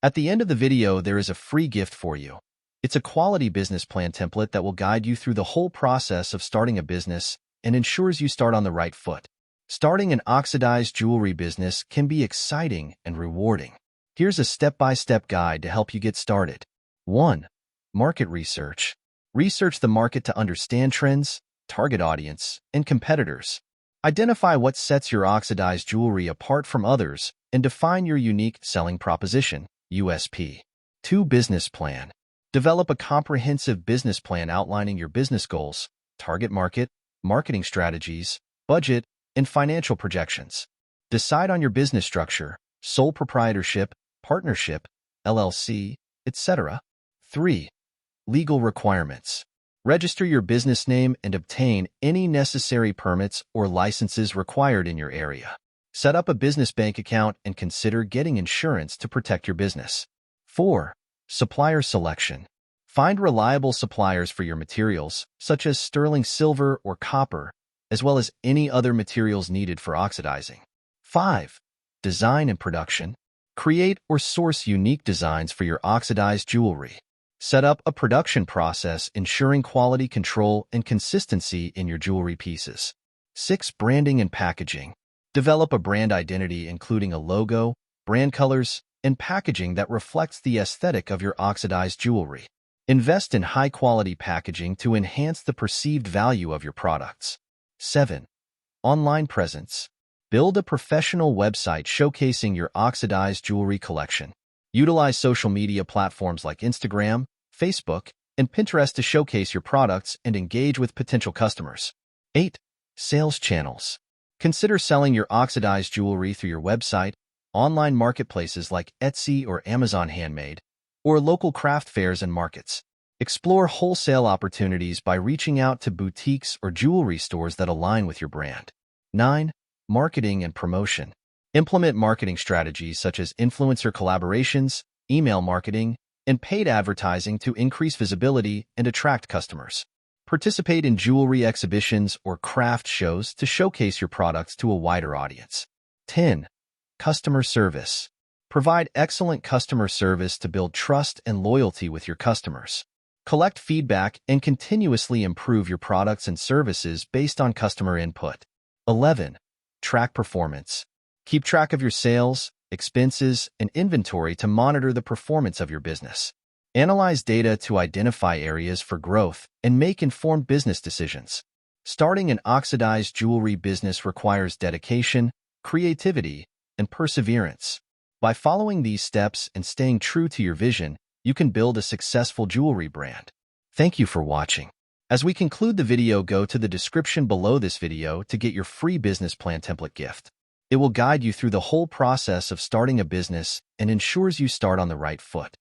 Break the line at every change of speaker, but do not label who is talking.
At the end of the video, there is a free gift for you. It's a quality business plan template that will guide you through the whole process of starting a business and ensures you start on the right foot. Starting an oxidized jewelry business can be exciting and rewarding. Here's a step-by-step guide to help you get started. 1. Market research. Research the market to understand trends, target audience, and competitors. Identify what sets your oxidized jewelry apart from others and define your unique selling proposition, USP. 2. Business plan. Develop a comprehensive business plan outlining your business goals, target market, marketing strategies, budget, and financial projections. Decide on your business structure, sole proprietorship, partnership, LLC, etc. 3. Legal requirements. Register your business name and obtain any necessary permits or licenses required in your area. Set up a business bank account and consider getting insurance to protect your business. 4. Supplier selection. Find reliable suppliers for your materials, such as sterling silver or copper, as well as any other materials needed for oxidizing. 5. Design and production. Create or source unique designs for your oxidized jewelry. Set up a production process ensuring quality control and consistency in your jewelry pieces. 6. Branding and packaging. Develop a brand identity including a logo, brand colors, and packaging that reflects the aesthetic of your oxidized jewelry. Invest in high-quality packaging to enhance the perceived value of your products. 7. Online presence. Build a professional website showcasing your oxidized jewelry collection. Utilize social media platforms like Instagram, Facebook, and Pinterest to showcase your products and engage with potential customers. 8. Sales channels. Consider selling your oxidized jewelry through your website, online marketplaces like Etsy or Amazon Handmade, or local craft fairs and markets. Explore wholesale opportunities by reaching out to boutiques or jewelry stores that align with your brand. 9. Marketing and promotion. Implement marketing strategies such as influencer collaborations, email marketing, and paid advertising to increase visibility and attract customers. Participate in jewelry exhibitions or craft shows to showcase your products to a wider audience. 10. Customer service. Provide excellent customer service to build trust and loyalty with your customers. Collect feedback and continuously improve your products and services based on customer input. 11. Track performance. Keep track of your sales, expenses, and inventory to monitor the performance of your business. Analyze data to identify areas for growth and make informed business decisions. Starting an oxidized jewelry business requires dedication, creativity, and perseverance. By following these steps and staying true to your vision, you can build a successful jewelry brand. Thank you for watching. As we conclude the video, go to the description below this video to get your free business plan template gift. It will guide you through the whole process of starting a business and ensures you start on the right foot.